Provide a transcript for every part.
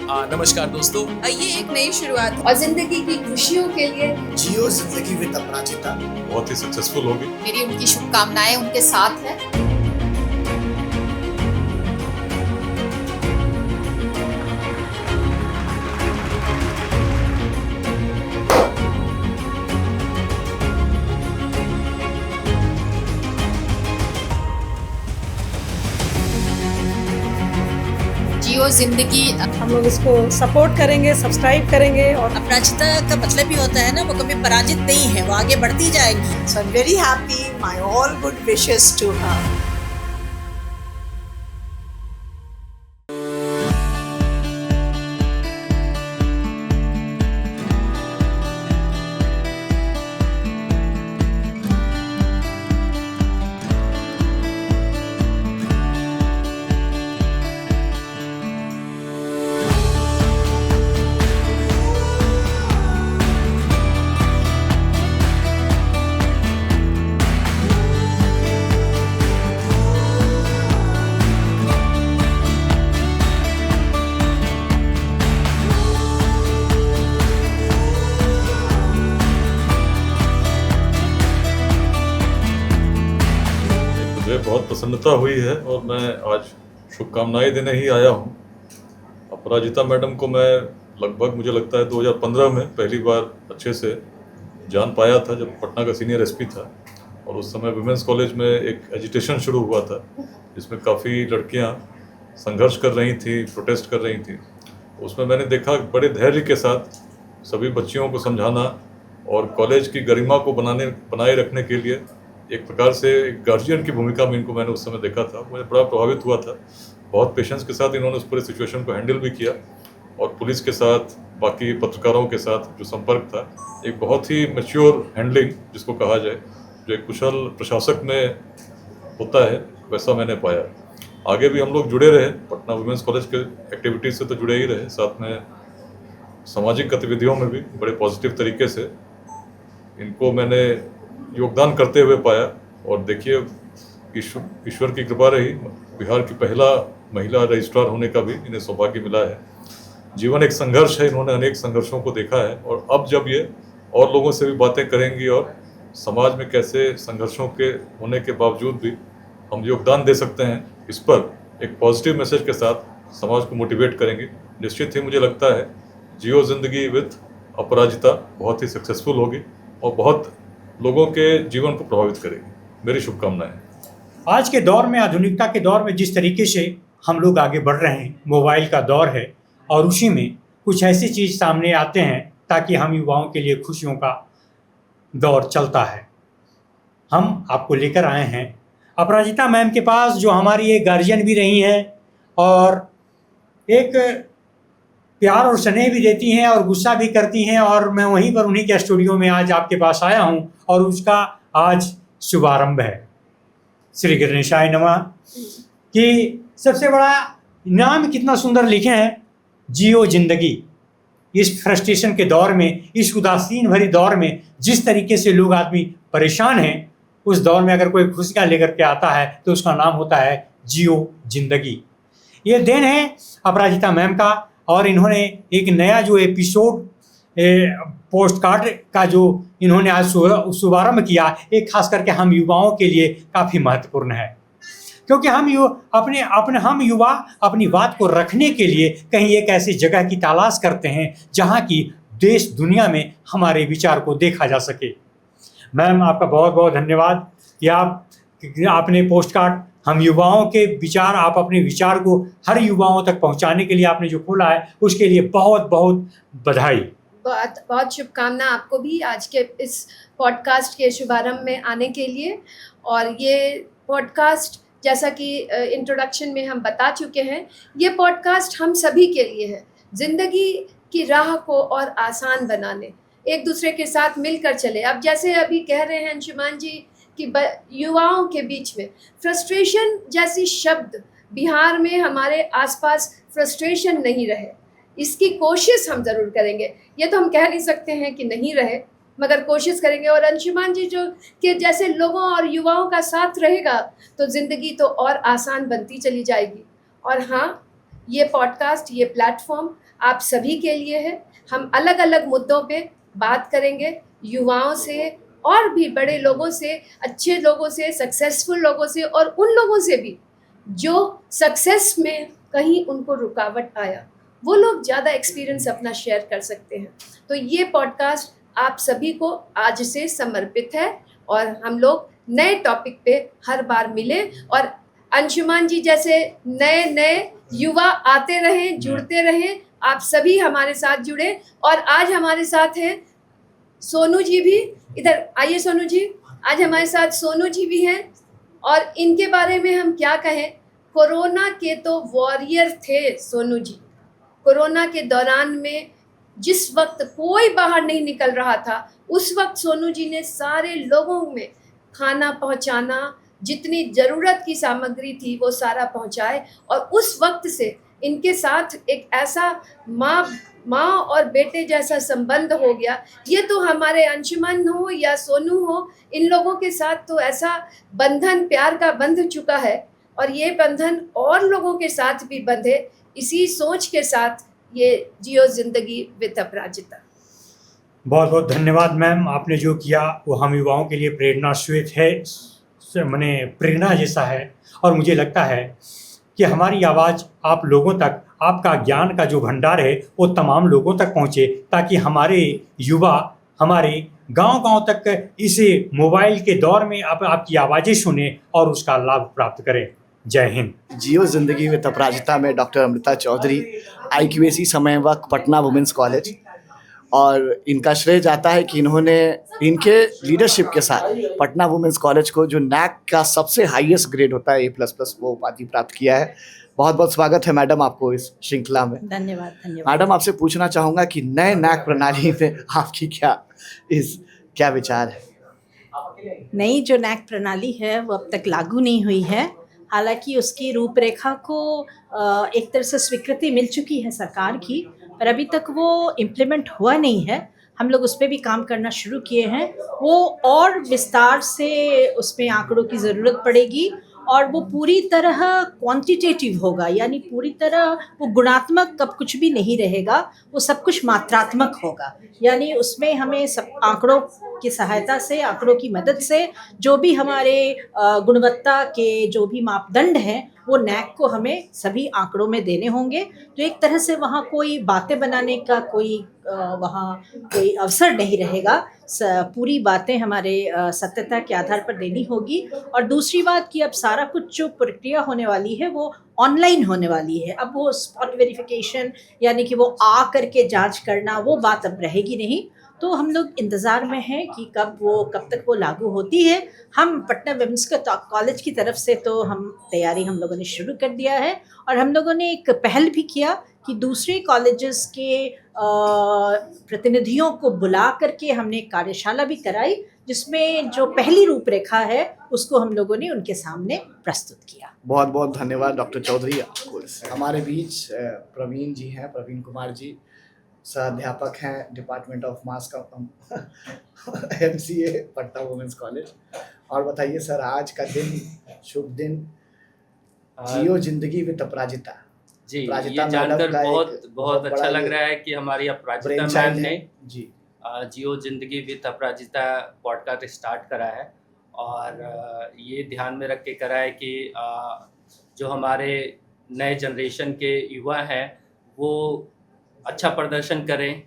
नमस्कार दोस्तों। ये एक नई शुरुआत और जिंदगी की खुशियों के लिए जियो जिंदगी विद अपराजिता बहुत ही सक्सेसफुल होगी। मेरी उनकी शुभकामनाएं उनके साथ है। जियो जिंदगी। हम लोग इसको सपोर्ट करेंगे, सब्सक्राइब करेंगे। और अपराजिता का मतलब ही होता है ना, वो कभी पराजित नहीं है, वो आगे बढ़ती जाएगी। So I'm very happy. My all good wishes to her. मुझे बहुत प्रसन्नता हुई है और मैं आज शुभकामनाएं देने ही आया हूँ। अपराजिता मैडम को मैं लगभग मुझे लगता है 2015 में पहली बार अच्छे से जान पाया था, जब पटना का सीनियर एसपी था। और उस समय वुमेंस कॉलेज में एक एजिटेशन शुरू हुआ था, जिसमें काफ़ी लड़कियाँ संघर्ष कर रही थी, प्रोटेस्ट कर रही थी। उसमें मैंने देखा बड़े धैर्य के साथ सभी बच्चियों को समझाना और कॉलेज की गरिमा को बनाए रखने के लिए एक प्रकार से एक गार्जियन की भूमिका में इनको मैंने उस समय देखा था। मुझे बड़ा प्रभावित हुआ था। बहुत पेशेंस के साथ इन्होंने उस पूरे सिचुएशन को हैंडल भी किया और पुलिस के साथ, बाकी पत्रकारों के साथ जो संपर्क था, एक बहुत ही मैच्योर हैंडलिंग जिसको कहा जाए, जो एक कुशल प्रशासक में होता है, वैसा मैंने पाया। आगे भी हम लोग जुड़े रहे, पटना वुमेंस कॉलेज के एक्टिविटीज़ से तो जुड़े ही रहे, साथ में सामाजिक गतिविधियों में भी बड़े पॉजिटिव तरीके से इनको मैंने योगदान करते हुए पाया। और देखिए, ईश्वर की कृपा रही, बिहार की पहला महिला रजिस्ट्रार होने का भी इन्हें सौभाग्य मिला है। जीवन एक संघर्ष है, इन्होंने अनेक संघर्षों को देखा है। और अब जब ये और लोगों से भी बातें करेंगी और समाज में कैसे संघर्षों के होने के बावजूद भी हम योगदान दे सकते हैं, इस पर एक पॉजिटिव मैसेज के साथ समाज को मोटिवेट करेंगे, निश्चित ही मुझे लगता है जियो जिंदगी विद अपराजिता बहुत ही सक्सेसफुल होगी और बहुत लोगों के जीवन को प्रभावित करेगी। मेरी शुभकामनाएं। आज के दौर में, आधुनिकता के दौर में जिस तरीके से हम लोग आगे बढ़ रहे हैं, मोबाइल का दौर है और उसी में कुछ ऐसी चीज़ सामने आते हैं ताकि हम युवाओं के लिए खुशियों का दौर चलता है। हम आपको लेकर आए हैं अपराजिता मैम के पास, जो हमारी एक गार्जियन भी रही हैं और एक प्यार और स्नेह भी देती हैं और गुस्सा भी करती हैं। और मैं वहीं पर उन्हीं के स्टूडियो में आज आपके पास आया हूं और उसका आज शुभारंभ है। श्री गणेशाय नमः। कि सबसे बड़ा नाम कितना सुंदर लिखे हैं, जियो जिंदगी। इस फ्रस्ट्रेशन के दौर में, इस उदासीन भरी दौर में जिस तरीके से लोग आदमी परेशान हैं, उस दौर में अगर कोई खुशियाँ लेकर के आता है तो उसका नाम होता है जियो जिंदगी। ये देन है अपराजिता मैम का। और इन्होंने एक नया जो एपिसोड पोस्ट कार्ड का जो इन्होंने आज शुभारंभ किया, एक खास करके हम युवाओं के लिए काफ़ी महत्वपूर्ण है। क्योंकि हम युवा अपनी बात को रखने के लिए कहीं एक ऐसी जगह की तलाश करते हैं जहां की देश दुनिया में हमारे विचार को देखा जा सके। मैम, आपका बहुत बहुत धन्यवाद कि आपने पोस्ट कार्ड, हम युवाओं के विचार, आप अपने विचार को हर युवाओं तक पहुंचाने के लिए आपने जो खोला है, उसके लिए बहुत बहुत बधाई। बहुत बहुत शुभकामना आपको भी आज के इस पॉडकास्ट के शुभारंभ में आने के लिए। और ये पॉडकास्ट, जैसा कि इंट्रोडक्शन में हम बता चुके हैं, ये पॉडकास्ट हम सभी के लिए है। ज़िंदगी की राह को और आसान बनाने, एक दूसरे के साथ मिलकर चले। अब जैसे अभी कह रहे हैं अंशुमान जी कि युवाओं के बीच में फ्रस्ट्रेशन जैसी शब्द, बिहार में हमारे आसपास फ्रस्ट्रेशन नहीं रहे, इसकी कोशिश हम ज़रूर करेंगे। ये तो हम कह नहीं सकते हैं कि नहीं रहे, मगर कोशिश करेंगे। और अंशुमान जी जो कि जैसे लोगों और युवाओं का साथ रहेगा तो ज़िंदगी तो और आसान बनती चली जाएगी। और हाँ, ये पॉडकास्ट, ये प्लेटफॉर्म आप सभी के लिए है। हम अलग अलग मुद्दों पे बात करेंगे, युवाओं से और भी बड़े लोगों से, अच्छे लोगों से, सक्सेसफुल लोगों से, और उन लोगों से भी जो सक्सेस में कहीं उनको रुकावट आया, वो लोग ज़्यादा एक्सपीरियंस अपना शेयर कर सकते हैं। तो ये पॉडकास्ट आप सभी को आज से समर्पित है और हम लोग नए टॉपिक पे हर बार मिले और अंशुमान जी जैसे नए नए युवा आते रहें, जुड़ते रहें। आप सभी हमारे साथ जुड़े और आज हमारे साथ हैं सोनू जी भी। इधर आइए सोनू जी, आज हमारे साथ सोनू जी भी हैं और इनके बारे में हम क्या कहें। कोरोना के तो वॉरियर थे सोनू जी। कोरोना के दौरान में जिस वक्त कोई बाहर नहीं निकल रहा था, उस वक्त सोनू जी ने सारे लोगों में खाना पहुंचाना, जितनी ज़रूरत की सामग्री थी वो सारा पहुंचाए। और उस वक्त से इनके साथ एक ऐसा माँ और बेटे जैसा संबंध हो गया। ये तो हमारे अंशुमन हो या सोनू हो, इन लोगों के साथ तो ऐसा बंधन प्यार का बंध चुका है और ये बंधन और लोगों के साथ भी बंधे। इसी सोच के साथ ये जियो जिंदगी विद अपराजिता। बहुत बहुत धन्यवाद मैम, आपने जो किया वो हम युवाओं के लिए प्रेरणा स्रोत है, माने प्रेरणा जैसा है। और मुझे लगता है कि हमारी आवाज़ आप लोगों तक, आपका ज्ञान का जो भंडार है वो तमाम लोगों तक पहुँचे, ताकि हमारे युवा हमारे गांव-गांव तक इस मोबाइल के दौर में आपकी आवाज़ें सुने और उसका लाभ प्राप्त करें। जय हिंद। जियो जिंदगी विद अपराजिता में डॉक्टर अमृता चौधरी, IQAC समयवक, पटना वुमेंस कॉलेज। और इनका श्रेय जाता है कि इन्होंने इनके लीडरशिप के साथ पटना वुमेंस कॉलेज को जो NAC का सबसे हाईएस्ट ग्रेड होता है A++ वो उपाधि प्राप्त किया है। बहुत बहुत स्वागत है मैडम आपको इस श्रृंखला में। धन्यवाद धन्यवाद। मैडम, आपसे पूछना चाहूँगा कि नए NAC प्रणाली में आपकी क्या विचार है? नई जो NAC प्रणाली है वो अब तक लागू नहीं हुई है। हालांकि उसकी रूपरेखा को एक तरह से स्वीकृति मिल चुकी है सरकार की, पर अभी तक वो इम्प्लीमेंट हुआ नहीं है। हम लोग उस पर भी काम करना शुरू किए हैं। वो और विस्तार से उसमें आंकड़ों की ज़रूरत पड़ेगी और वो पूरी तरह क्वांटिटेटिव होगा, यानी पूरी तरह वो गुणात्मक कब कुछ भी नहीं रहेगा, वो सब कुछ मात्रात्मक होगा। यानी उसमें हमें सब आंकड़ों की सहायता से, आंकड़ों की मदद से जो भी हमारे गुणवत्ता के जो भी मापदंड हैं वो NAC को हमें सभी आंकड़ों में देने होंगे। तो एक तरह से वहाँ कोई बातें बनाने का वहाँ कोई अवसर नहीं रहेगा। पूरी बातें हमारे सत्यता के आधार पर देनी होगी। और दूसरी बात कि अब सारा कुछ जो प्रक्रिया होने वाली है वो ऑनलाइन होने वाली है। अब वो स्पॉट वेरिफिकेशन यानी कि वो आ करके जांच करना, वो बात अब रहेगी नहीं। तो हम लोग इंतज़ार में हैं कि कब तक वो लागू होती है। हम पटना वुमेंस कॉलेज की तरफ से तो तैयारी हम लोगों ने शुरू कर दिया है और हम लोगों ने एक पहल भी किया कि दूसरे कॉलेजेस के प्रतिनिधियों को बुला करके हमने एक कार्यशाला भी कराई, जिसमें जो पहली रूपरेखा है उसको हम लोगों ने उनके सामने प्रस्तुत किया। बहुत बहुत धन्यवाद डॉक्टर चौधरी आपको। हमारे बीच प्रवीण जी हैं, प्रवीण कुमार जी, सहाध्यापक हैं department of mass MCA Patna women's college. और बताइए सर, आज का दिन शुभ दिन, जियो जिंदगी विद अपराजिता। जी, ये जानकर बहुत अच्छा लग रहा है कि हमारी अपराजिता मैम ने जी जियो जिंदगी विद अपराजिता पॉडकास्ट स्टार्ट करा है। और ये ध्यान में रख के करा है कि जो हमारे नए जनरेशन के युवा हैं वो अच्छा प्रदर्शन करें,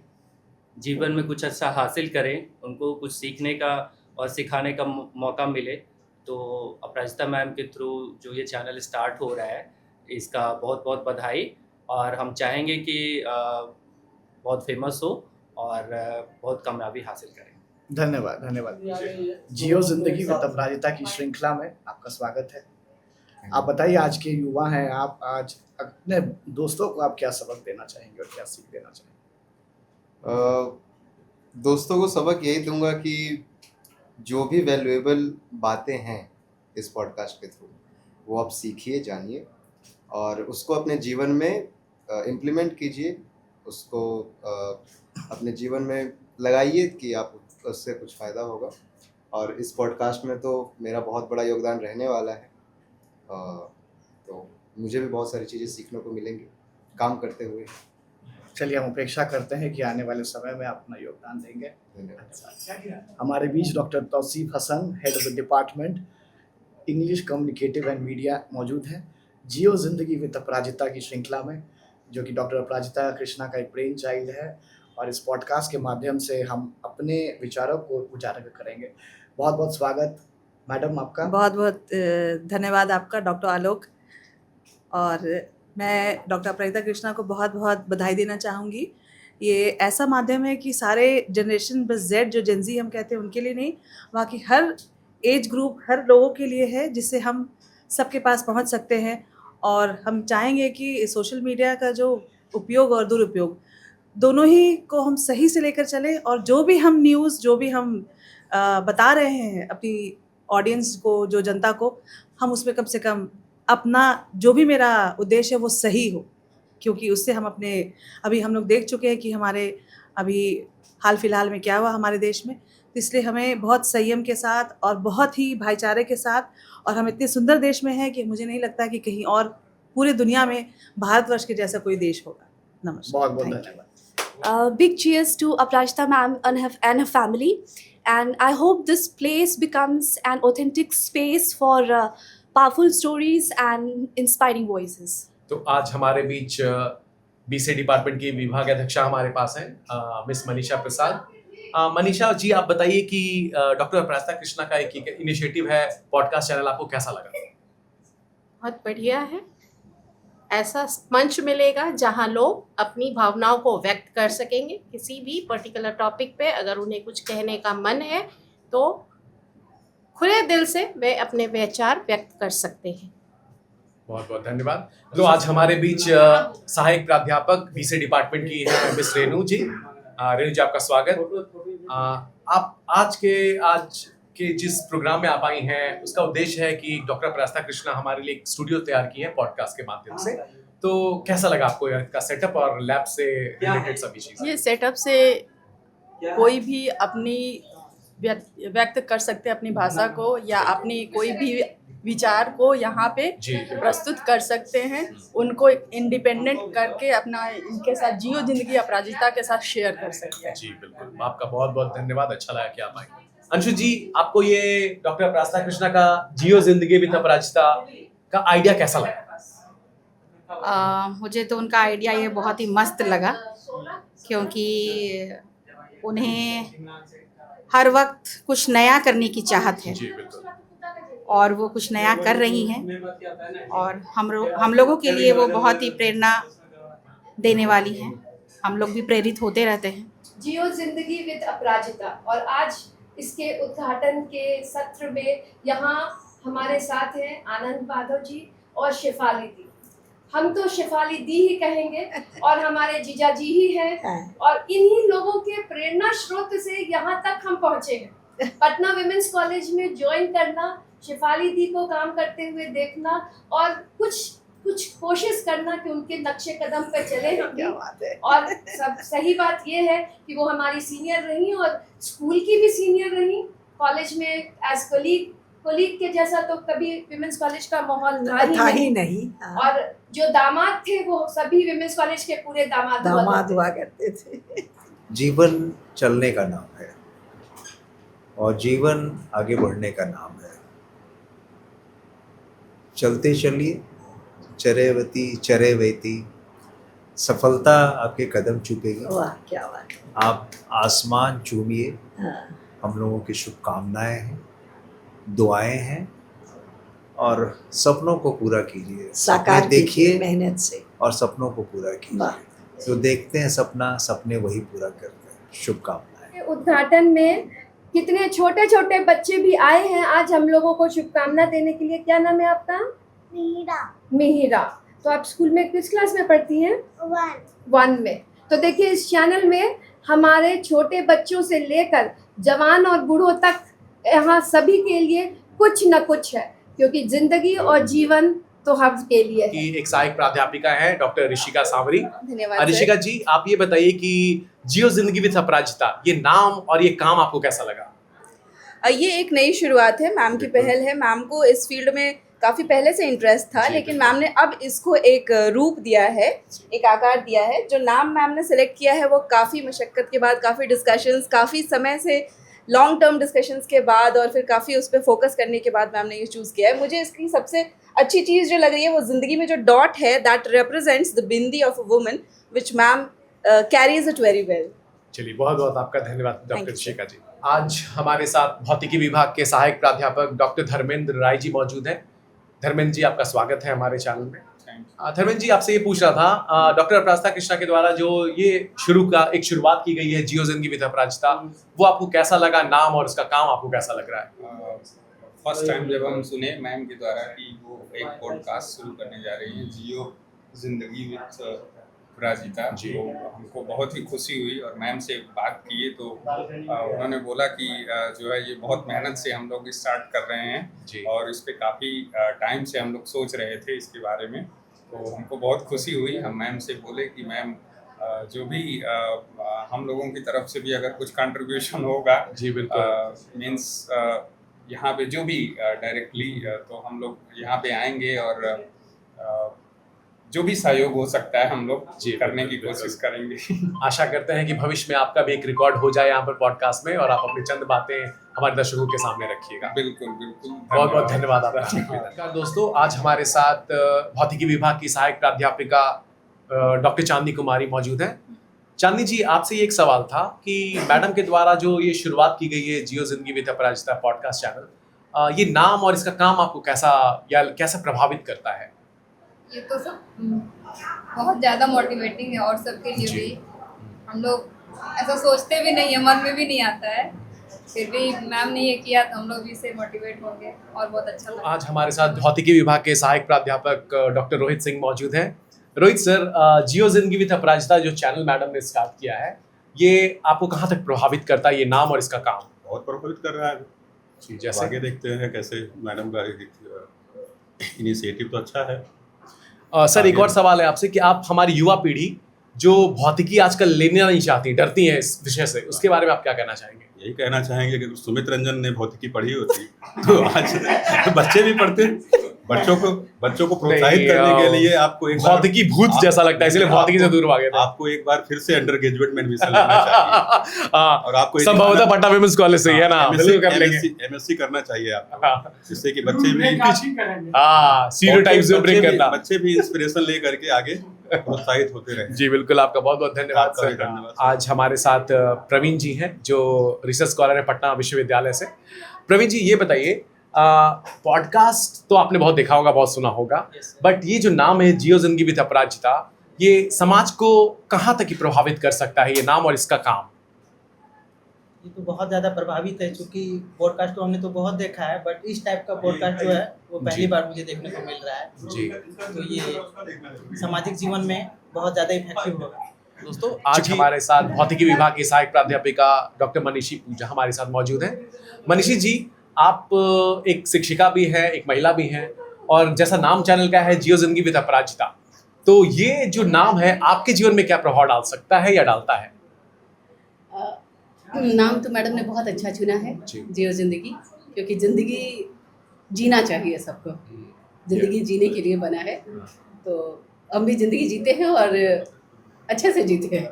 जीवन में कुछ अच्छा हासिल करें, उनको कुछ सीखने का और सिखाने का मौका मिले। तो अपराजिता मैम के थ्रू जो ये चैनल स्टार्ट हो रहा है, इसका बहुत बहुत बधाई। और हम चाहेंगे कि बहुत फेमस हो और बहुत कामयाबी हासिल करें। धन्यवाद धन्यवाद। जियो जिंदगी विद अपराजिता की श्रृंखला में आपका स्वागत है। आप बताइए, आज के युवा हैं आप, आज अपने दोस्तों को आप क्या सबक देना चाहेंगे और क्या सीख देना चाहेंगे? दोस्तों को सबक यही दूंगा कि जो भी वैल्यूएबल बातें हैं इस पॉडकास्ट के थ्रू वो आप सीखिए, जानिए और उसको अपने जीवन में इम्प्लीमेंट कीजिए, उसको अपने जीवन में लगाइए कि आप उससे कुछ फ़ायदा होगा। और इस पॉडकास्ट में तो मेरा बहुत बड़ा योगदान रहने वाला है, तो मुझे भी बहुत सारी चीज़ें सीखने को मिलेंगी। काम करते हुए। चलिए हम अपेक्षा करते हैं कि आने वाले समय में आप अपना योगदान देंगे। धन्यवाद। हमारे बीच doctor Tauseef Hasan, head of the department English communicative and media मौजूद हैं जियो जिंदगी विद अपराजिता की श्रृंखला में, जो कि डॉक्टर अपराजिता कृष्णा का एक ब्रेन चाइल्ड है, और इस पॉडकास्ट के माध्यम से हम अपने विचारों को उजागर करेंगे। बहुत बहुत स्वागत मैडम आपका। बहुत बहुत धन्यवाद आपका डॉक्टर आलोक। और मैं डॉक्टर अपराजिता कृष्णा को बहुत बहुत बधाई देना चाहूँगी। ये ऐसा माध्यम है कि सारे जनरेशन बस जेड जो जेनजी हम कहते हैं उनके लिए नहीं, बाकी हर एज ग्रुप, हर लोगों के लिए है, जिससे हम सबके पास पहुंच सकते हैं। और हम चाहेंगे कि सोशल मीडिया का जो उपयोग और दुरुपयोग दोनों ही को हम सही से लेकर चलें, और जो भी हम न्यूज़, जो भी हम बता रहे हैं अपनी ऑडियंस को, जो जनता को, हम उसमें कम से कम अपना जो भी मेरा उद्देश्य है वो सही हो, क्योंकि उससे हम अपने, अभी हम लोग देख चुके हैं कि हमारे अभी हाल फिलहाल में क्या हुआ हमारे देश में, तो इसलिए हमें बहुत संयम के साथ और बहुत ही भाईचारे के साथ, और हम इतने सुंदर देश में हैं कि मुझे नहीं लगता कि कहीं और पूरे दुनिया में भारतवर्ष के जैसा कोई देश होगा। नमस्कार। बहुत बहुत Thank you. धन्यवाद। Big cheers to Aprajita ma'am and her family, and I hope this place becomes an authentic space for powerful stories and inspiring voices. तो आज हमारे बीच बीसी डिपार्टमेंट की विभाग अध्यक्षा हमारे पास हैं मिस मनीषा प्रसाद। मनीषा जी, आप बताइए कि डॉक्टर अपराजिता कृष्णा का एक इनिशिएटिव है पॉडकास्ट चैनल, आपको कैसा लगा? बहुत बढ़िया है। ऐसा मंच मिलेगा जहां लोग अपनी भावनाओं को व्यक्त कर सकेंगे किसी भी पर्टिकुलर टॉपिक पे। अगर उन्हें कुछ कहने का मन है तो खुले दिल से वे अपने विचार व्यक्त कर सकते हैं। बहुत बहुत धन्यवाद। तो आज हमारे बीच सहायक प्राध्यापक बीसी डिपार्टमेंट की है मिस रेणु जी। रेणु जी, आपका स्वागत। आप आज के जिस प्रोग्राम में आप आई हैं उसका उद्देश्य है कि डॉक्टर अपराजिता कृष्णा हमारे लिए एक स्टूडियो तैयार की है पॉडकास्ट के माध्यम से। तो कैसा लगा आपको इसका सेटअप और लैब से रिलेटेड सभी चीजें? ये सेटअप से कोई भी अपनी व्यक्त कर सकते हैं अपनी भाषा को, या अपनी कोई भी विचार को यहाँ पे प्रस्तुत कर सकते हैं, उनको इंडिपेंडेंट करके अपना इनके साथ जियो जिंदगी अपराजिता के साथ शेयर कर सकते हैं। जी बिल्कुल, आपका बहुत बहुत धन्यवाद। अच्छा लगा कि आप आए। अंशु जी, आपको ये डॉक्टर अपराजिता कृष्णा का जियो जिंदगी विद अपराजिता का आइडिया कैसा लगा? मुझे तो उनका आइडिया ये बहुत ही मस्त लगा, क्योंकि उन्हें हर वक्त कुछ नया करने की चाहत है और वो कुछ नया कर रही हैं, और हम लोगों के लिए वो बहुत ही प्रेरणा देने वाली हैं। हम लोग भी प्रेरित होते रहते हैं। जियो जिंदगी विद अपराजिता, और आज इसके उद्घाटन के सत्र में यहाँ हमारे साथ हैं आनंद माधव जी और शेफाली दी। हम तो शेफाली दी ही कहेंगे, और हमारे जीजा जी ही हैं, और इन्हीं लोगों के प्रेरणा स्रोत से यहाँ तक हम पहुँचे हैं। पटना विमेंस कॉलेज में ज्वाइन करना, शेफाली दी को काम करते हुए देखना, और कुछ कोशिश करना कि उनके नक्शे कदम पर चले हम भी। और सब सही बात ये है कि वो हमारी सीनियर रही और स्कूल की भी सीनियर रही, कॉलेज में एज कोलीग के जैसा तो कभी विमेंस कॉलेज का माहौल था ही नहीं। और जो दामाद थे वो सभी विमेंस कॉलेज के पूरे दामाद हुआ करते थे। जीवन चलने का नाम है और जीवन आगे बढ़ने का नाम है। चलते चलिए, चरेवती चरेवती, सफलता आपके कदम चूमेगी। वाह, क्या बात। आप आसमान चूमिए। हम लोगों की शुभकामनाएं हैं, दुआएं हैं, और सपनों को पूरा कीजिए। साकार देखिए मेहनत से, और सपनों को पूरा कीजिए। जो देखते हैं सपना, सपने वही पूरा करते हैं। शुभकामनाएं। उद्घाटन में कितने छोटे छोटे बच्चे भी आए हैं आज हम लोगों को शुभकामना देने के लिए। क्या नाम है आपका? मिहिरा। तो आप स्कूल में किस क्लास में पढ़ती हैं? 1 में। तो देखिए, इस चैनल में हमारे छोटे बच्चों से लेकर जवान और बूढ़ों तक यहाँ सभी के लिए कुछ न कुछ है, क्योंकि जिंदगी और जीवन तो हम के लिए है। कि एक सहायक प्राध्यापिका है डॉक्टर ऋषिका सांवरी। धन्यवाद ऋषिका जी, आप ये बताइए कि जियो जिंदगी विद अपराजिता, ये नाम और ये काम आपको कैसा लगा? ये एक नई शुरुआत है, मैम की पहल है। मैम को इस फील्ड में काफ़ी पहले से इंटरेस्ट था, लेकिन मैम ने अब इसको एक रूप दिया है, एक आकार दिया है। जो नाम मैम ने सेलेक्ट किया है वो काफ़ी मशक्क़त के बाद, काफ़ी डिस्कशंस, काफ़ी समय से लॉन्ग टर्म डिस्कशंस के बाद और फिर काफ़ी उस पर फोकस करने के बाद मैम ने ये चूज़ किया है। मुझे इसकी सबसे अच्छी चीज़ जो लग रही है वो ज़िंदगी में जो डॉट है, that represents the bindi of a woman which ma'am carries it very well. चलिए, बहुत बहुत आपका धन्यवाद डॉक्टर शिखा जी। आज हमारे साथ भौतिकी विभाग के सहायक प्राध्यापक डॉक्टर धर्मेंद्र राय जी मौजूद हैं। धर्मेंद्र जी, आपका स्वागत है हमारे चैनल में। धर्मेंद्र जी, आपसे ये पूछ रहा था, डॉक्टर अपराजिता कृष्णा के द्वारा जो ये शुरुआत की गई है जियो जिंदगी विद अपराजिता, वो आपको कैसा लगा? नाम और उसका काम आपको कैसा लग रहा है? फर्स्ट टाइम जब हम सुने मैम के द्वारा कि वो एक पॉडकास्ट शुरू करने जा रही है जियो जिंदगी विद अपराजिता, तो हमको बहुत ही खुशी हुई। और मैम से बात किए तो उन्होंने बोला कि जो है ये बहुत मेहनत से हम लोग स्टार्ट कर रहे हैं और इस पे काफ़ी टाइम से हम लोग सोच रहे थे इसके बारे में, तो हमको बहुत खुशी हुई। हम मैम से बोले कि मैम जो भी हम लोगों की तरफ से भी अगर कुछ कंट्रीब्यूशन होगा, जी बिल्कुल, मीन्स यहाँ पे जो भी डायरेक्टली, तो हम लोग यहाँ पे आएंगे और जो भी सहयोग हो सकता है हम लोग करने की कोशिश करेंगे। आशा करते हैं कि भविष्य में आपका भी एक रिकॉर्ड हो जाए यहाँ पर पॉडकास्ट में और आप अपनी चंद बातें हमारे दर्शकों के सामने रखिएगा। बिल्कुल बिल्कुल, बहुत बहुत धन्यवाद आपका। नमस्कार दोस्तों, आज हमारे साथ भौतिकी विभाग की सहायक प्राध्यापिका डॉक्टर चांदनी कुमारी मौजूद हैं। चांदनी जी, आपसे ये एक सवाल था कि मैडम के द्वारा जो ये शुरुआत की गई है जियो जिंदगी विद अपराजिता पॉडकास्ट चैनल, ये नाम और इसका काम आपको कैसा प्रभावित करता है? ये तो सब बहुत ज़्यादा मोटिवेटिंग है और सबके लिए भी। हम लोग ऐसा सोचते भी नहीं है, मन में भी नहीं आता है, फिर भी मैम ने ये किया तो हम लोग भी इससे मोटिवेट होंगे और बहुत अच्छा लगा। आज हमारे साथ भौतिकी विभाग के सहायक प्राध्यापक डॉक्टर रोहित सिंह मौजूद हैं। रोहित सर, जियो जिंदगी विद अपराजिता जो चैनल मैडम ने स्टार्ट किया है, ये आपको कहाँ तक प्रभावित करता है, ये नाम और इसका काम? बहुत प्रभावित कर रहा है जी, जैसे आगे देखते हैं कैसे मैडम का इनिशिएटिव तो अच्छा है। सर, एक और सवाल है आपसे कि आप हमारी युवा पीढ़ी जो भौतिकी आजकल लेना नहीं चाहती, डरती है इस विषय से, उसके बारे में आप क्या कहना चाहेंगे? यही कहना चाहेंगे कि सुमित रंजन ने भौतिकी पढ़ी होती तो आज बच्चे भी पढ़ते। बच्चों को प्रोत्साहित करने के लिए आपको एक भौतिकी भूत जैसा लगता है, इसलिए भौतिकी से दूर भागे थे। आपको एक बार फिर से अंडर ग्रेजुएट में एडमिशन लेना चाहिए और आपको संभवतः पटना विमेंस कॉलेज से ही है ना, एमएससी करना चाहिए आपको, जिससे कि बच्चे भी स्टीरियोटाइप्स को ब्रेक करना, बच्चे भी इंस्पिरेशन ले करके आगे प्रोत्साहित होते रहे। जी बिल्कुल, आपका बहुत बहुत धन्यवाद सर। आज हमारे साथ प्रवीण जी हैं जो रिसर्च स्कॉलर है पटना विश्वविद्यालय से। प्रवीण जी, ये बताइए, पॉडकास्ट तो आपने बहुत देखा होगा, बहुत सुना होगा, बट ये जो नाम है जियो जिंदगी विद अपराजिता, ये समाज को कहाँ तक प्रभावित कर सकता है, ये नाम और इसका काम? ये तो बहुत ज़्यादा प्रभावित है, क्योंकि पॉडकास्ट तो हमने तो बहुत देखा है, बट इस टाइप का पॉडकास्ट जो है वो पहली बार मुझे देखने को मिल रहा है जी। तो ये सामाजिक जीवन में बहुत ज़्यादा इफेक्टिव होगा। दोस्तों, आज हमारे साथ भौतिकी विभाग की सहायक प्राध्यापिका डॉक्टर मनीषी पूजा हमारे साथ मौजूद हैं। मनीषी जी, आप एक शिक्षिका भी हैं, एक महिला भी हैं, और जैसा नाम चैनल का है जियो जिंदगी विद अपराजिता, तो ये जो नाम है आपके जीवन में क्या प्रभाव डाल सकता है या डालता है? नाम तो मैडम ने बहुत अच्छा चुना है, जियो जिंदगी, क्योंकि जिंदगी जीना चाहिए सबको, जिंदगी जीने के लिए बना है, तो हम भी जिंदगी जीते हैं और अच्छे से जीते हैं,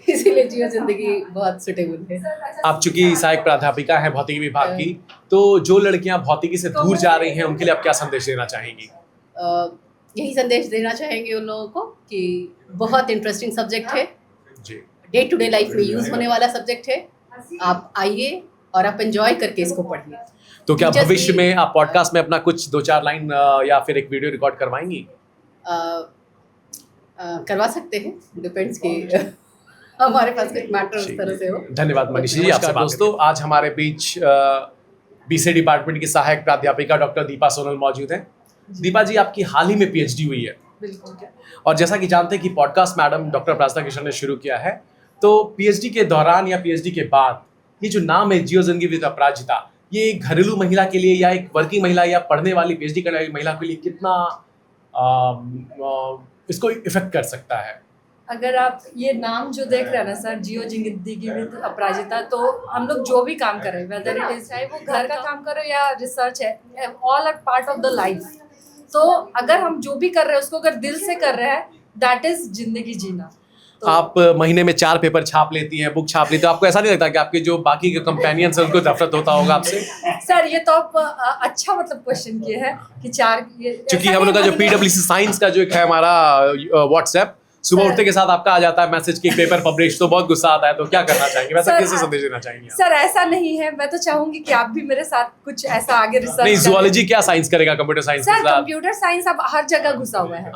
इसीलिए जियो जिंदगी बहुत सुटेबल है। आप चूंकि सहायक प्राध्यापिका हैं भौतिकी विभाग की, तो जो लड़कियां भौतिकी से दूर जा रही हैं उनके लिए आप क्या संदेश देना चाहेंगी? यही संदेश देना चाहेंगे उन लोगों को कि बहुत इंटरेस्टिंग सब्जेक्ट है जी, डे टू डे लाइफ में यूज होने वाला सब्जेक्ट है, आप आइए और आप एंजॉय करके इसको पढ़िए। तो क्या भविष्य में आप पॉडकास्ट में अपना कुछ 2-4 लाइन या फिर एक वीडियो रिकॉर्ड करवाएंगी? करवा सकते हैं, डिपेंड्स कि हमारे पास कुछ मैटर उस तरह से हो। धन्यवाद मनीषी जी, आपसे दोस्तों, आज हमारे बीच बीसी डिपार्टमेंट की सहायक प्राध्यापिका डॉक्टर दीपा सोनल मौजूद हैं। दीपा जी, आपकी हाल ही में पीएचडी हुई है, और जैसा कि जानते हैं कि पॉडकास्ट मैडम डॉक्टर अपराजिता कृष्णा ने शुरू किया है, तो पीएचडी के दौरान या पीएचडी के बाद ये जो नाम है जियो जिंदगी विद अपराजिता, ये एक घरेलू महिला के लिए या एक वर्किंग महिला या पढ़ने वाली पीएचडी करने वाली महिला के लिए कितना इसको इफेक्ट कर सकता है? अगर आप ये नाम जो देख रहे हैं ना सर, जियो जिंदगी विद अपराजिता, तो हम लोग जो भी काम कर रहे हैं, वेदर इट इज चाहे वो घर का काम करो या रिसर्च है, all are part of the life. तो अगर हम जो भी कर रहे हैं उसको अगर दिल से कर रहे हैं, दैट इज जिंदगी जीना। आप महीने में 4 पेपर छाप लेती हैं, बुक छाप लेती हैं, तो आपको ऐसा नहीं लगता कि आपके जो बाकी के कंपेनियंस हैं उनको नफरत होता होगा आपसे? सर ये तो आप अच्छा मतलब क्वेश्चन किए हैं कि 4 क्योंकि हम लोग का जो PWC साइंस का जो एक है हमारा व्हाट्सएप, सुबह उठते के साथ आपका आ जाता है मैसेज कि पेपर पब्लिश, तो बहुत गुस्सा आता है, तो क्या करना चाहेंगे, वैसा कैसे संदेश देना चाहेंगे? सर ऐसा नहीं है, मैं तो चाहूंगी कि आप भी मेरे साथ कुछ ऐसा आगे रिसर्च नहीं, जूलॉजी क्या साइंस करेगा कंप्यूटर साइंस के सर? साथ? कंप्यूटर साइंस अब हर जगह घुसा हुआ है।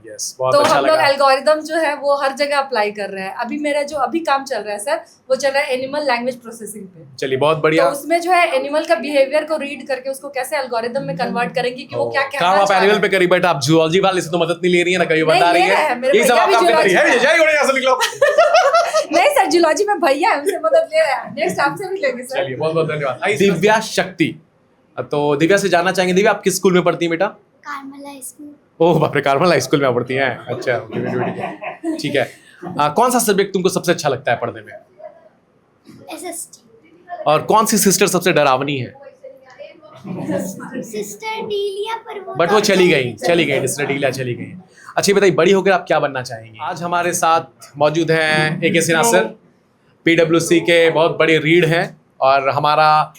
यस, बहुत तो अच्छा हम लोग लगा। एल्गोरिदम जो है वो हर जगह अप्लाई कर रहे हैं। अभी मेरा जो अभी काम चल रहा है सर, वो चल रहा है एनिमल लैंग्वेज प्रोसेसिंग पे। चलिए बहुत बढ़िया। तो उसमें जो है एनिमल का बिहेवियर को रीड करके उसको कैसे एल्गोरिदम में कन्वर्ट करेंगे कि वो क्या कहना काम आप चाह रहा एनिमल है। पे करी, बट आप जूलॉजी वाले से तो मदद नहीं ले रही है ना, कहीं नहीं, बता रही ले रहे हैं, है मेरे ये सब भैया आप भी काम कर रही है। zoology- जय गुणे यहाँ से निकलो। नहीं सर, जूलॉजी में भैया है, उनसे मदद ले रहे हैं, नेक्स्ट आपसे भी लेंगे सर। चलिए बहुत बहुत धन्यवाद। दिव्या शक्ति, तो दिव्या से जानना चाहेंगे, दिव्या आप किस स्कूल में पढ़ती हैं बेटा? Carmel high school. ओह बाप रे, कार्मल हाई स्कूल में आप पढ़ती हैं? अच्छा, ठीक है। कौन सा सब्जेक्ट तुमको सबसे अच्छा लगता है पढ़ने में? SST। और कौन सी सिस्टर सबसे डरावनी है? सिस्टर डीलिया, पर बट वो चली गई सिस्टर डीलिया चली गई। अच्छा बताइए, बड़ी होकर आप क्या बनना चाहेंगी? आज हमारे साथ मौजूद हैं AK सिन्हा सर, PWC के बहुत बड़े रीड हैं, और हमारा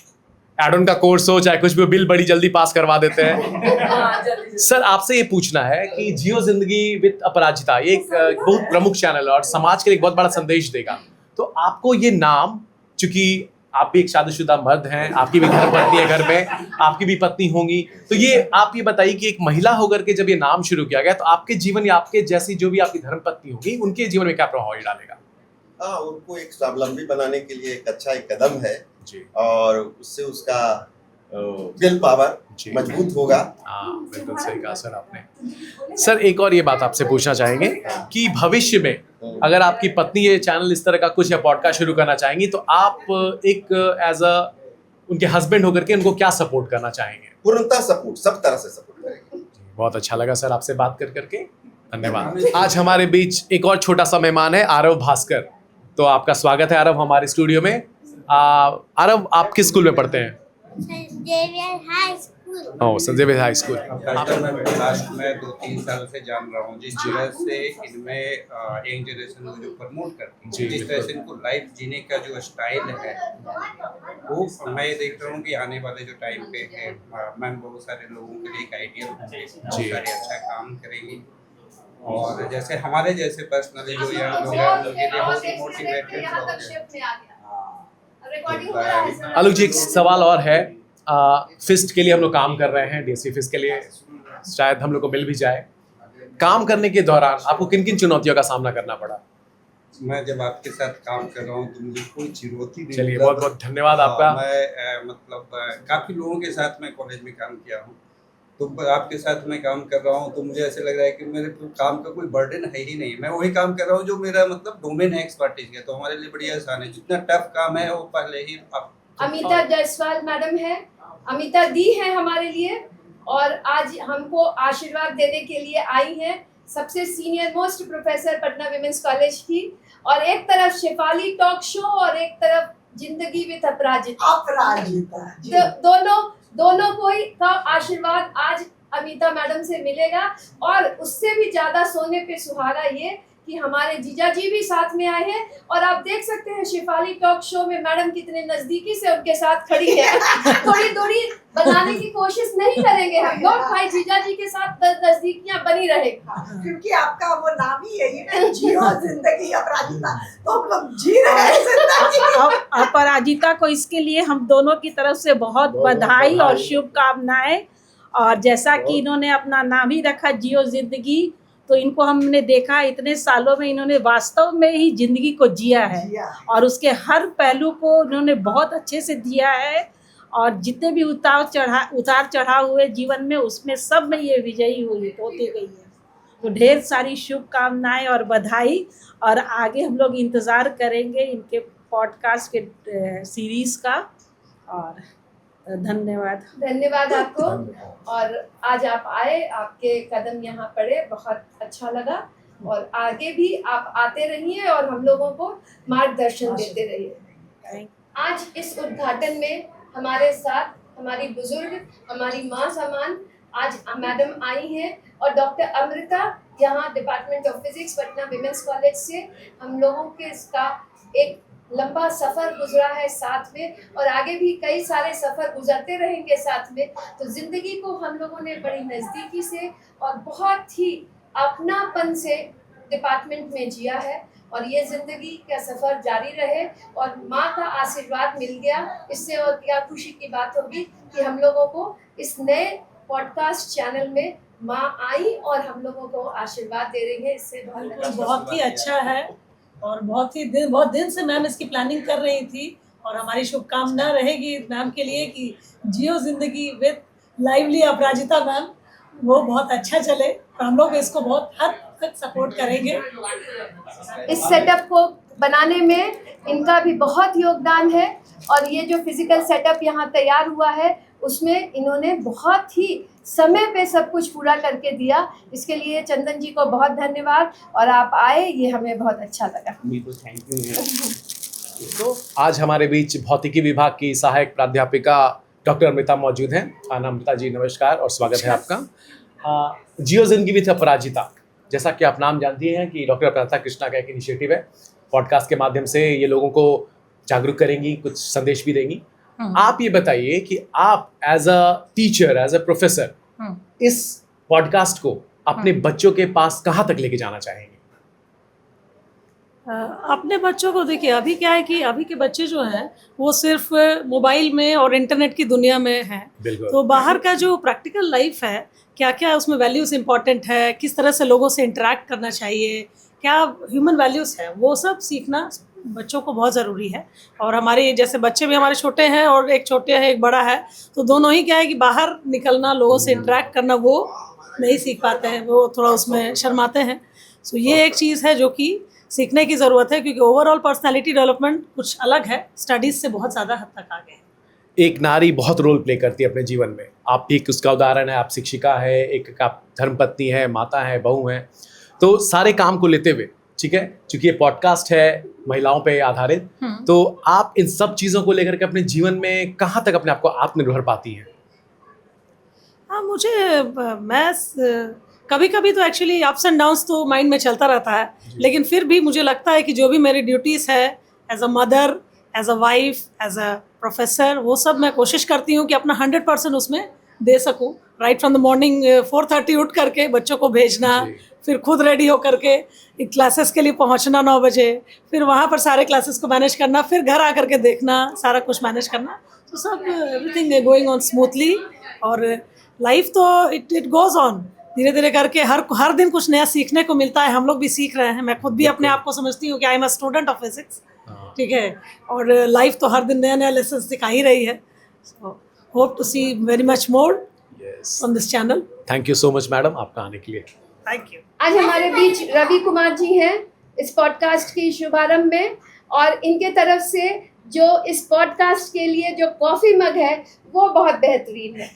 एडन का कोर्स हो चाहे कुछ भी, बिल बड़ी जल्दी पास करवा देते हैं। सर आपसे ये पूछना है कि जियो जिंदगी विद अपराजिता ये एक बहुत प्रमुख चैनल है और समाज के लिए एक बहुत बड़ा संदेश देगा, तो आपको ये नाम, चूंकि आप भी एक शादीशुदा मर्द हैं, आपकी भी घर पत्नी है, घर में आपकी भी पत्नी होंगी, तो ये आप ये बताइए कि एक महिला होकर के जब ये नाम शुरू किया गया, तो आपके जीवन या आपके जैसी जो भी आपकी धर्मपत्नी होगी उनके जीवन में क्या प्रभाव डालेगा? हाँ, उनको एक स्वावलंबी बनाने के लिए एक अच्छा एक कदम है और उससे उसका विल पावर मजबूत होगा। हाँ बिल्कुल सही कहा सर आपने। सर एक और ये बात आपसे पूछना चाहेंगे कि भविष्य में अगर आपकी पत्नी ये चैनल इस तरह का कुछ या पॉडकास्ट शुरू करना चाहेंगी, तो आप एक एज अ उनके हस्बैंड होकर के उनको क्या सपोर्ट करना चाहेंगे? पूर्णतः सपोर्ट, सब तरह से सपोर्ट करेंगे। बहुत अच्छा लगा सर आपसे बात कर करके, धन्यवाद। आज हमारे बीच एक और छोटा सा मेहमान है, आरव भास्कर, तो आपका स्वागत है आरव हमारे स्टूडियो में। आरव आप किस स्कूल में पढ़ते हैं? High school. ओह, संजय विद्या हाई स्कूल। मैं लास्ट में 2-3 साल से जान रहा हूँ, जिस तरह से इनमें यंग जनरेशन को जो प्रमोट करती है, जिस तरह से इनको लाइफ जीने का जो स्टाइल है, वो मैं देख रहा हूँ कि आने वाले जो टाइम पे है, मैम बहुत सारे लोगों के लिए एक आइडियल होंगे, बहुत सारे अच्छा काम करेंगी, और जैसे हमारे जैसे पर्सनली जो यहाँ लोग हैं उनके लिए बहुत मोटिवेटेड होंगे। आलोक जी एक सवाल और है, फिस्ट के लिए हम लोग काम कर रहे हैं, DSC फिस्ट के लिए शायद हम लोग को मिल भी जाए। काम करने के दौरान आपको किन किन चुनौतियों का सामना करना पड़ा? मैं जब आपके साथ काम कर रहा हूँ तो मुझे कोई चुनौती नहीं। चलिए बहुत बहुत धन्यवाद आपका। मैं मतलब काफ़ी लोगों के साथ मैं कॉलेज में काम किया हूँ, तो आपके साथ मैं काम कर रहा हूँ तो मुझे ऐसे लग रहा है कि मेरे काम का कोई बर्डन है ही नहीं। मैं वही काम कर रहा हूँ जो मेरा मतलब डोमेन है, एक्सपर्टीज है, तो हमारे लिए बड़ी आसान है। जितना टफ काम है वो पहले ही आप। अमिता जायसवाल मैडम है, अमिता दी है हमारे लिए, और आज हमको आशीर्वाद देने के लिए आई हैं, सबसे senior most professor Patna women's college की, और एक तरफ शेफाली टॉक शो और एक तरफ जिंदगी विद अपराजिता। दोनों कोई का आशीर्वाद आज अमिता मैडम से मिलेगा, और उससे भी ज्यादा सोने पे सुहागा ये कि हमारे जीजा जी भी साथ में आए हैं, और आप देख सकते हैं शेफाली टॉक शो में मैडम कितने नजदीकी से उनके साथ खड़ी है। थोड़ी दूरी बनाने की कोशिश नहीं करेंगे हम लोग, भाई जीजा जी के साथ नजदीकियां बनी रहेगा, क्योंकि आपका वो नाम ही यही है, जियो जिंदगी अपराजिता, तो हम लोग जी रहे हैं जिंदगी। अपराजिता को इसके लिए हम दोनों की तरफ से बहुत बधाई और शुभकामनाएं। और जैसा कि इन्होंने अपना नाम ही रखा जियो जिंदगी, तो इनको हमने देखा इतने सालों में इन्होंने वास्तव में ही जिंदगी को जिया है, और उसके हर पहलू को इन्होंने बहुत अच्छे से दिया है, और जितने भी उतार चढ़ाव हुए जीवन में उसमें सब में ये विजयी होती गई है। तो ढेर सारी शुभकामनाएं और बधाई, और आगे हम लोग इंतज़ार करेंगे इनके पॉडकास्ट के सीरीज़ का, और धन्यवाद आपको। और आज आप आए, आपके कदम यहाँ पड़े, बहुत अच्छा लगा। और आगे भी आप आते रहिए और हम लोगों को मार्गदर्शन देते रहिए। आज इस उद्घाटन में हमारे साथ हमारी बुजुर्ग, हमारी माँ समान आज मैडम आई हैं और डॉक्टर अमृता यहाँ department of physics Patna women's college से हम लोगों के इसका एक लंबा सफ़र गुजरा है साथ में, और आगे भी कई सारे सफ़र गुजरते रहेंगे साथ में। तो ज़िंदगी को हम लोगों ने बड़ी नज़दीकी से और बहुत ही अपनापन से डिपार्टमेंट में जिया है, और ये ज़िंदगी का सफ़र जारी रहे और माँ का आशीर्वाद मिल गया। इससे और क्या खुशी की बात होगी कि हम लोगों को इस नए पॉडकास्ट चैनल में माँ आई और हम लोगों को आशीर्वाद दे रही है। इससे बहुत ही अच्छा है और बहुत दिन से मैम इसकी प्लानिंग कर रही थी, और हमारी शुभकामना रहेगी मैम के लिए कि जियो जिंदगी विद लाइवली अपराजिता मैम वो बहुत अच्छा चले, और हम लोग इसको बहुत हद तक सपोर्ट करेंगे। इस सेटअप को बनाने में इनका भी बहुत योगदान है, और ये जो फिजिकल सेटअप यहाँ तैयार हुआ है उसमें इन्होंने बहुत ही समय पे सब कुछ पूरा करके दिया। इसके लिए चंदन जी को बहुत धन्यवाद, और आप आए ये हमें बहुत अच्छा लगा। Thank you. तो आज हमारे बीच भौतिकी विभाग की सहायक प्राध्यापिका डॉक्टर अमृता मौजूद हैं। अमृता जी नमस्कार और स्वागत है आपका। जियो जिंदगी विद अपराजिता, जैसा कि आप नाम जानती हैं कि डॉक्टर अपराजिता कृष्णा का एक इनिशिएटिव है। पॉडकास्ट के माध्यम से ये लोगों को जागरूक करेंगी, कुछ संदेश भी देंगी। आप ये बताइए कि आप as a teacher, as a professor इस पॉडकास्ट को अपने बच्चों के पास कहाँ तक लेके जाना चाहेंगे? अपने बच्चों को देखिए, अभी क्या है कि अभी के बच्चे जो हैं वो सिर्फ मोबाइल में और इंटरनेट की दुनिया में हैं। तो बाहर का जो प्रैक्टिकल लाइफ है, क्या क्या उसमें वैल्यूज़ इंपॉर्टेंट है, किस तरह से लोगों से इंटरेक्ट करना चाहिए, क्या ह्यूमन वैल्यूज़ है, वो सब सीखना बच्चों को बहुत ज़रूरी है। और हमारे जैसे बच्चे भी हमारे छोटे हैं, और एक छोटे है एक बड़ा है, तो दोनों ही क्या है कि बाहर निकलना, लोगों से इंटरेक्ट करना वो नहीं सीख पाते हैं, वो थोड़ा उसमें शर्माते हैं। सो ये एक चीज़ है जो कि सीखने की ज़रूरत है, क्योंकि ओवरऑल पर्सनैलिटी डेवलपमेंट कुछ अलग है, स्टडीज़ से बहुत ज़्यादा हद तक आगे है। एक नारी बहुत रोल प्ले करती है अपने जीवन में, आप भी उसका उदाहरण है। आप शिक्षिका है, एक आप धर्मपत्नी है, माता है, बहू हैं, तो सारे काम को लेते हुए, ठीक है, क्योंकि ये पॉडकास्ट है महिलाओं पे आधारित, तो आप इन सब चीज़ों को लेकर के अपने जीवन में कहाँ तक अपने आप को आत्मनिर्भर पाती हैं? हाँ, मैं कभी कभी तो एक्चुअली अप्स एंड डाउन्स तो माइंड में चलता रहता है, लेकिन फिर भी मुझे लगता है कि जो भी मेरी ड्यूटीज़ है as a mother, as a wife, as a professor, वो सब मैं कोशिश करती हूँ कि अपना 100% उसमें दे सकूँ। राइट फ्रॉम द मॉर्निंग 4:30 उठ करके बच्चों को भेजना, फिर खुद रेडी होकर के क्लासेस के लिए पहुंचना 9 बजे, फिर वहाँ पर सारे क्लासेस को मैनेज करना, फिर घर आकर के देखना, सारा कुछ मैनेज करना, तो सब एवरीथिंग गोइंग ऑन स्मूथली। और लाइफ तो इट गोज़ ऑन, धीरे धीरे करके हर दिन कुछ नया सीखने को मिलता है। हम लोग भी सीख रहे हैं, मैं खुद भी अपने आप को समझती हूँ कि I am a student of physics, ठीक है, और लाइफ तो हर दिन नया नया लेसन सिखा ही रही है। Hope to see very much more on this channel. Thank you so much madam आपका आने के लिए। Thank you. आज हमारे बीच रवि कुमार जी हैं इस पॉडकास्ट के शुभारंभ में, और इनके तरफ से जो इस पॉडकास्ट के लिए जो कॉफ़ी मग है वो बहुत बेहतरीन है,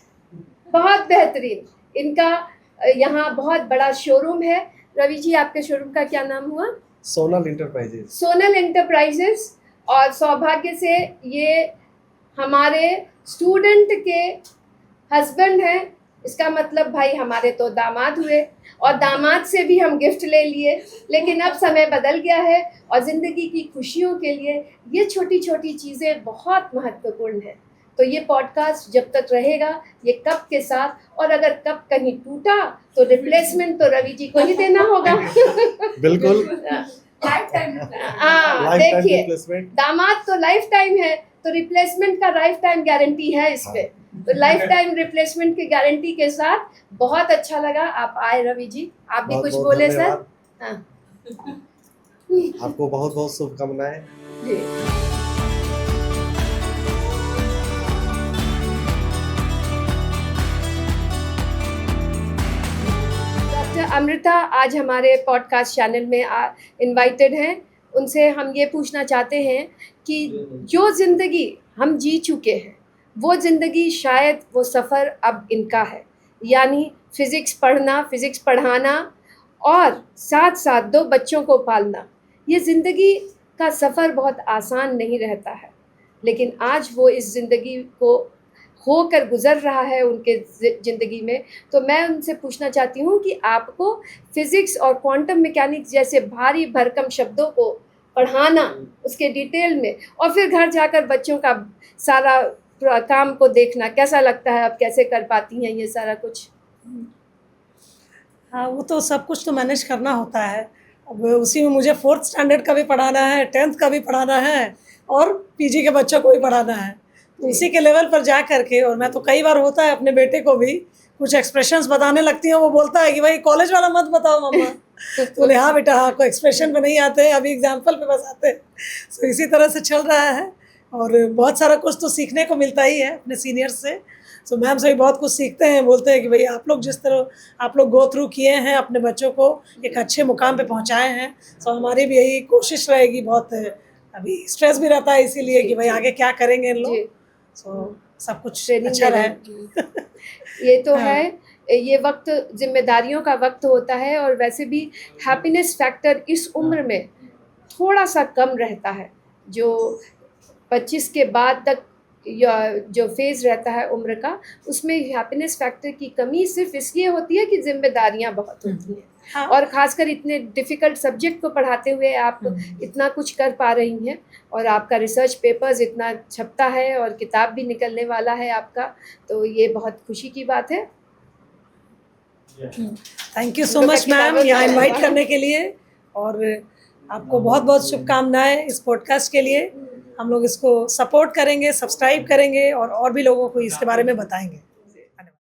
बहुत बेहतरीन। इनका यहाँ बहुत बड़ा शोरूम है। रवि जी, आपके शोरूम का क्या नाम हुआ? सोनल इंटरप्राइजेस। सोनल इंटरप्राइजेस। और सौभाग्य से ये हमारे स्टूडेंट के हस्बैंड हैं, इसका मतलब भाई हमारे तो दामाद हुए, और दामाद से भी हम गिफ्ट ले लिए। लेकिन अब समय बदल गया है, और ज़िंदगी की खुशियों के लिए ये छोटी छोटी चीज़ें बहुत महत्वपूर्ण हैं। तो ये पॉडकास्ट जब तक रहेगा ये कप के साथ, और अगर कप कहीं टूटा तो रिप्लेसमेंट तो रवि जी को ही देना होगा। बिल्कुल। देखिए, दामाद तो लाइफ टाइम है, तो रिप्लेसमेंट का लाइफ टाइम गारंटी है इस पे। तो लाइफ टाइम रिप्लेसमेंट की गारंटी के साथ बहुत अच्छा लगा आप आए रवि जी। आप भी कुछ बोले सर? हाँ। आपको बहुत बहुत शुभकामनाएं। डॉक्टर अमृता आज हमारे पॉडकास्ट चैनल में इनवाइटेड हैं। उनसे हम ये पूछना चाहते हैं कि जो ज़िंदगी हम जी चुके हैं वो ज़िंदगी, शायद वो सफ़र अब इनका है, यानी फ़िज़िक्स पढ़ना, फ़िज़िक्स पढ़ाना, और साथ साथ 2 बच्चों को पालना। ये ज़िंदगी का सफ़र बहुत आसान नहीं रहता है, लेकिन आज वो इस ज़िंदगी को होकर गुज़र रहा है उनके ज़िंदगी में। तो मैं उनसे पूछना चाहती हूँ कि आपको फ़िज़िक्स और क्वांटम मैकेनिक्स जैसे भारी भरकम शब्दों को पढ़ाना, उसके डिटेल में, और फिर घर जाकर बच्चों का सारा काम को देखना कैसा लगता है? आप कैसे कर पाती हैं ये सारा कुछ? हाँ, वो तो सब कुछ तो मैनेज करना होता है। अब उसी में मुझे 4th स्टैंडर्ड का भी पढ़ाना है, 10th का भी पढ़ाना है और पीजी के बच्चों को भी पढ़ाना है। तो उसी के लेवल पर जा करके, और मैं तो कई बार होता है अपने बेटे को भी कुछ एक्सप्रेशंस बताने लगती हूँ, वो बोलता है कि भाई कॉलेज वाला मत बताओ मम्मा। तो बोले हाँ बेटा, हाँ, कोई एक्सप्रेशन पे नहीं आते हैं, अभी एग्जाम्पल पे बस आते हैं। तो इसी तरह से चल रहा है और बहुत सारा कुछ तो सीखने को मिलता ही है अपने सीनियर्स से। तो मैम से भी बहुत कुछ सीखते हैं, बोलते हैं कि भाई आप लोग जिस तरह आप लोग गो थ्रू किए हैं, अपने बच्चों को एक अच्छे मुकाम पे पहुंचाए हैं, तो हमारी भी यही कोशिश रहेगी। बहुत अभी स्ट्रेस भी रहता है इसीलिए कि भाई आगे क्या करेंगे इन लोग, तो सब कुछ अच्छा रहे। ये तो है, ये वक्त जिम्मेदारियों का वक्त होता है और वैसे भी हैप्पीनेस फैक्टर इस उम्र में थोड़ा सा कम रहता है। जो 25 के बाद तक या जो फेज़ रहता है उम्र का, उसमें हैप्पीनेस फैक्टर की कमी सिर्फ इसलिए होती है कि जिम्मेदारियां बहुत होती हैं। हाँ। और ख़ासकर इतने डिफ़िकल्ट सब्जेक्ट को पढ़ाते हुए आप इतना कुछ कर पा रही हैं, और आपका रिसर्च पेपर्स इतना छपता है और किताब भी निकलने वाला है आपका, तो ये बहुत खुशी की बात है। Thank you so much ma'am यहाँ इनवाइट करने के लिए, और आपको बहुत बहुत शुभकामनाएं इस पॉडकास्ट के लिए। हम लोग इसको सपोर्ट करेंगे, सब्सक्राइब करेंगे और भी लोगों को इसके बारे में बताएंगे।